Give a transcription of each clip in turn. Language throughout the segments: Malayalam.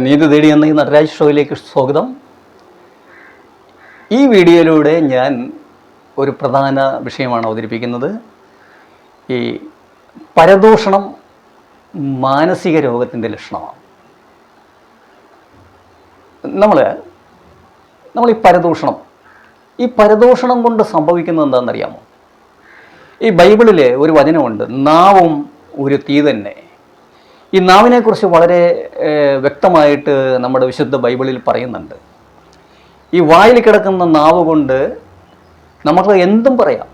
നീതി തേടി എന്ന ഈ നടരാജ് ഷോയിലേക്ക് സ്വാഗതം. ഈ വീഡിയോയിലൂടെ ഞാൻ ഒരു പ്രധാന വിഷയമാണ് അവതരിപ്പിക്കുന്നത്. ഈ പരദൂഷണം മാനസിക രോഗത്തിൻ്റെ ലക്ഷണമാണ്. നമ്മൾ ഈ പരദൂഷണം കൊണ്ട് സംഭവിക്കുന്നത് എന്താണെന്നറിയാമോ? ഈ ബൈബിളിൽ ഒരു വചനമുണ്ട്, നാവും ഒരു തീ തന്നെ. ഈ നാവിനെക്കുറിച്ച് വളരെ വ്യക്തമായിട്ട് നമ്മുടെ വിശുദ്ധ ബൈബിളിൽ പറയുന്നുണ്ട്. ഈ വായിൽ കിടക്കുന്ന നാവ് കൊണ്ട് നമുക്ക് എന്തും പറയാം.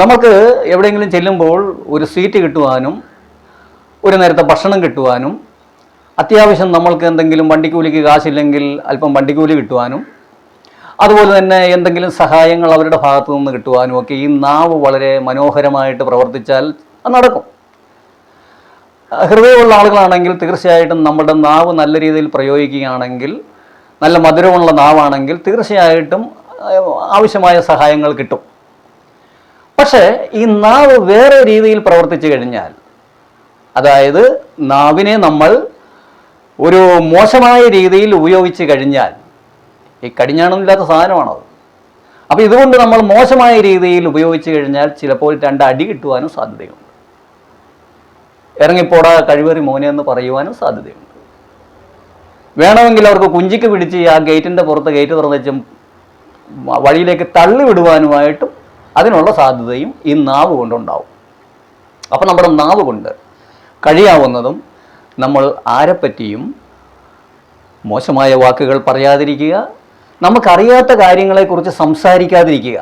നമുക്ക് എവിടെയെങ്കിലും ചെല്ലുമ്പോൾ ഒരു സീറ്റ് കിട്ടുവാനും ഒരു നേരത്തെ ഭക്ഷണം കിട്ടുവാനും, അത്യാവശ്യം നമ്മൾക്ക് എന്തെങ്കിലും വണ്ടിക്കൂലിക്ക് കാശില്ലെങ്കിൽ അല്പം വണ്ടിക്കൂലി കിട്ടുവാനും, അതുപോലെ തന്നെ എന്തെങ്കിലും സഹായങ്ങൾ അവരുടെ ഭാഗത്തു നിന്ന് കിട്ടുവാനും ഒക്കെ ഈ നാവ് വളരെ മനോഹരമായിട്ട് പ്രവർത്തിച്ചാൽ അത് നടക്കും. ഹൃദയമുള്ള ആളുകളാണെങ്കിൽ തീർച്ചയായിട്ടും നമ്മുടെ നാവ് നല്ല രീതിയിൽ പ്രയോഗിക്കുകയാണെങ്കിൽ, നല്ല മധുരമുള്ള നാവാണെങ്കിൽ തീർച്ചയായിട്ടും ആവശ്യമായ സഹായങ്ങൾ കിട്ടും. പക്ഷേ ഈ നാവ് വേറെ രീതിയിൽ പ്രവർത്തിച്ചു കഴിഞ്ഞാൽ, അതായത് നാവിനെ നമ്മൾ ഒരു മോശമായ രീതിയിൽ ഉപയോഗിച്ച് കഴിഞ്ഞാൽ, ഈ കടിഞ്ഞാണമില്ലാത്ത സാധനമാണത്. അപ്പോൾ ഇതുകൊണ്ട് നമ്മൾ മോശമായ രീതിയിൽ ഉപയോഗിച്ച് കഴിഞ്ഞാൽ ചിലപ്പോൾ 2 അടി കിട്ടുവാനും സാധ്യതയുണ്ട്. ഇറങ്ങിപ്പോടാ കഴിവേറി മോനെ എന്ന് പറയുവാനും സാധ്യതയുണ്ട്. വേണമെങ്കിൽ അവർക്ക് കുഞ്ചിക്ക് പിടിച്ച് ആ ഗേറ്റിൻ്റെ പുറത്ത് ഗേറ്റ് തുറന്നുവെച്ചും വഴിയിലേക്ക് തള്ളി വിടുവാനുമായിട്ടും അതിനുള്ള സാധ്യതയും ഈ നാവ് കൊണ്ടുണ്ടാവും. അപ്പം നമ്മുടെ നാവ് കൊണ്ട് കഴിയാവുന്നതും നമ്മൾ ആരെപ്പറ്റിയും മോശമായ വാക്കുകൾ പറയാതിരിക്കുക, നമുക്കറിയാത്ത കാര്യങ്ങളെക്കുറിച്ച് സംസാരിക്കാതിരിക്കുക.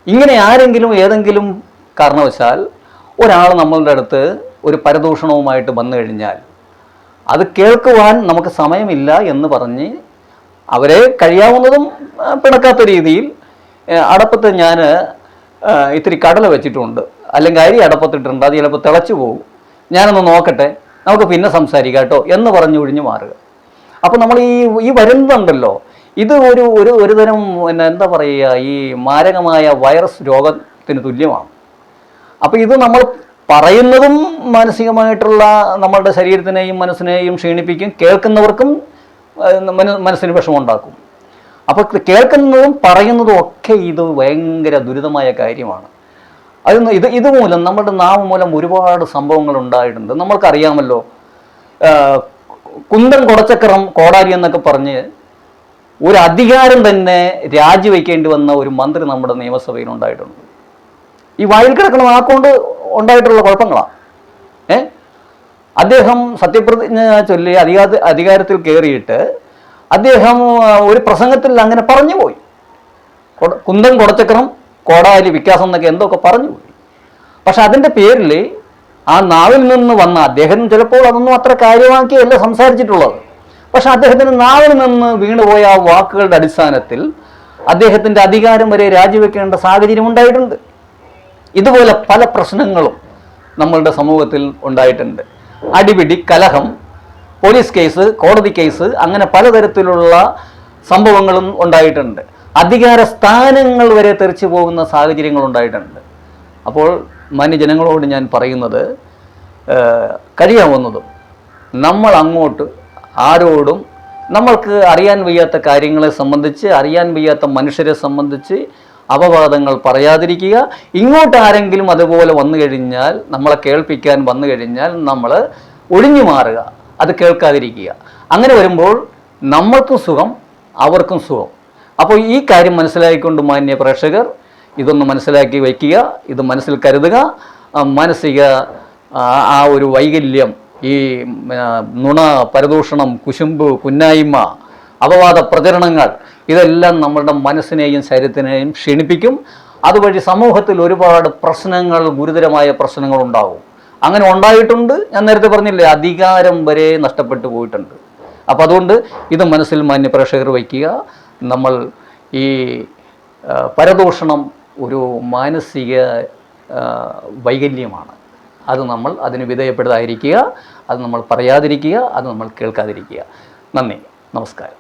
ഇങ്ങനെ ആരെങ്കിലും ഏതെങ്കിലും കാരണവശാൽ ഒരാൾ നമ്മളുടെ അടുത്ത് ഒരു പരദൂഷണവുമായിട്ട് വന്നു കഴിഞ്ഞാൽ അത് കേൾക്കുവാൻ നമുക്ക് സമയമില്ല എന്ന് പറഞ്ഞ് അവരെ കഴിയാവുന്നതും പിണക്കാത്ത രീതിയിൽ, അടപ്പത്ത് ഞാൻ ഇത്തിരി കടല വെച്ചിട്ടുണ്ട്, അല്ലെങ്കിൽ അരി അടപ്പത്തിട്ടുണ്ട്, അത് ചിലപ്പോൾ തിളച്ചു പോകും, ഞാനൊന്ന് നോക്കട്ടെ, നമുക്ക് പിന്നെ സംസാരിക്കാം കേട്ടോ എന്ന് പറഞ്ഞു ഒഴിഞ്ഞു മാറുക. അപ്പോൾ നമ്മൾ ഈ വരുന്നുണ്ടല്ലോ, ഇത് ഒരു തരം എന്താ പറയുക, ഈ മാരകമായ വൈറസ് രോഗത്തിന് തുല്യമാണ്. അപ്പോൾ ഇത് നമ്മൾ പറയുന്നതും മാനസികമായിട്ടുള്ള നമ്മളുടെ ശരീരത്തിനെയും മനസ്സിനെയും ക്ഷീണിപ്പിക്കും, കേൾക്കുന്നവർക്കും മനസ്സിന് വിഷമമുണ്ടാക്കും. അപ്പോൾ കേൾക്കുന്നതും പറയുന്നതും ഒക്കെ ഇത് ഭയങ്കര ദുരിതമായ കാര്യമാണ്. ഇതുമൂലം നമ്മുടെ നാവ് മൂലം ഒരുപാട് സംഭവങ്ങൾ ഉണ്ടായിട്ടുണ്ട്. നമ്മൾക്കറിയാമല്ലോ, കുന്തൻ കൊടച്ചക്രം കോടാലി എന്നൊക്കെ പറഞ്ഞ് ഒരു അധികാരം തന്നെ രാജിവെക്കേണ്ടി വന്ന ഒരു മന്ത്രി നമ്മുടെ നിയമസഭയിൽ ഉണ്ടായിട്ടുണ്ട്. ഈ വായിൽ കിടക്കുന്ന വാക്കുകൊണ്ട് ഉണ്ടായിട്ടുള്ള കുഴപ്പങ്ങളാണ്. അദ്ദേഹം സത്യപ്രതിജ്ഞ ചൊല്ലി അധികാരത്തിൽ കയറിയിട്ട് അദ്ദേഹം ഒരു പ്രസംഗത്തിൽ അങ്ങനെ പറഞ്ഞു പോയി, കുന്തം കൊടച്ചക്രം കോടാലി വിക്കാസം എന്നൊക്കെ എന്തൊക്കെ പറഞ്ഞു പോയി. പക്ഷെ അതിൻ്റെ പേരിൽ ആ നാവിൽ നിന്ന് വന്ന അദ്ദേഹം ചിലപ്പോൾ അതൊന്നും അത്ര കാര്യമാക്കിയല്ല സംസാരിച്ചിട്ടുള്ളത്. പക്ഷെ അദ്ദേഹത്തിൻ്റെ നാവിൽ നിന്ന് വീണുപോയ ആ വാക്കുകളുടെ അടിസ്ഥാനത്തിൽ അദ്ദേഹത്തിൻ്റെ അധികാരം വരെ രാജിവെക്കേണ്ട സാഹചര്യം ഉണ്ടായിട്ടുണ്ട്. ഇതുപോലെ പല പ്രശ്നങ്ങളും നമ്മളുടെ സമൂഹത്തിൽ ഉണ്ടായിട്ടുണ്ട്. അടിപിടി, കലഹം, പോലീസ് കേസ്, കോടതി കേസ്, അങ്ങനെ പലതരത്തിലുള്ള സംഭവങ്ങളും ഉണ്ടായിട്ടുണ്ട്. അധികാര സ്ഥാനങ്ങൾ വരെ തെറിച്ചു പോകുന്ന സാഹചര്യങ്ങൾ ഉണ്ടായിട്ടുണ്ട്. അപ്പോൾ മാന്യജനങ്ങളോട് ഞാൻ പറയുന്നത്, കഴിയാവുന്നതും നമ്മൾ അങ്ങോട്ട് ആരോടും നമ്മൾക്ക് അറിയാൻ വയ്യാത്ത കാര്യങ്ങളെ സംബന്ധിച്ച്, അറിയാൻ വയ്യാത്ത മനുഷ്യരെ സംബന്ധിച്ച് അപവാദങ്ങൾ പറയാതിരിക്കുക. ഇങ്ങോട്ട് ആരെങ്കിലും അതുപോലെ വന്നു കഴിഞ്ഞാൽ, നമ്മളെ കേൾപ്പിക്കാൻ വന്നു കഴിഞ്ഞാൽ നമ്മൾ ഒഴിഞ്ഞു മാറുക, അത് കേൾക്കാതിരിക്കുക. അങ്ങനെ വരുമ്പോൾ നമ്മൾക്കും സുഖം, അവർക്കും സുഖം. അപ്പോൾ ഈ കാര്യം മനസ്സിലാക്കിക്കൊണ്ട് മാന്യ പ്രേക്ഷകർ ഇതൊന്ന് മനസ്സിലാക്കി വയ്ക്കുക, ഇത് മനസ്സിൽ കരുതുക. മാനസിക ആ ഒരു വൈകല്യം, ഈ നുണ, പരദൂഷണം, കുശുമ്പ്, കുന്നായ്മ, അപവാദ പ്രചരണങ്ങൾ, ഇതെല്ലാം നമ്മളുടെ മനസ്സിനെയും ശരീരത്തിനെയും ക്ഷീണിപ്പിക്കും. അതുവഴി സമൂഹത്തിൽ ഒരുപാട് പ്രശ്നങ്ങൾ, ഗുരുതരമായ പ്രശ്നങ്ങൾ ഉണ്ടാകും. അങ്ങനെ ഉണ്ടായിട്ടുണ്ട്. ഞാൻ നേരത്തെ പറഞ്ഞില്ലേ, അധികാരം വരെ നഷ്ടപ്പെട്ടു പോയിട്ടുണ്ട്. അപ്പോൾ അതുകൊണ്ട് ഇത് മനസ്സിൽ മാന്യ പ്രേക്ഷകർ വയ്ക്കുക. നമ്മൾ ഈ പരദൂഷണം ഒരു മാനസിക വൈകല്യമാണ്. അത് നമ്മൾ അതിന് വിധേയപ്പെടാതിരിക്കുക, അത് നമ്മൾ പറയാതിരിക്കുക, അത് നമ്മൾ കേൾക്കാതിരിക്കുക. നന്ദി, നമസ്കാരം.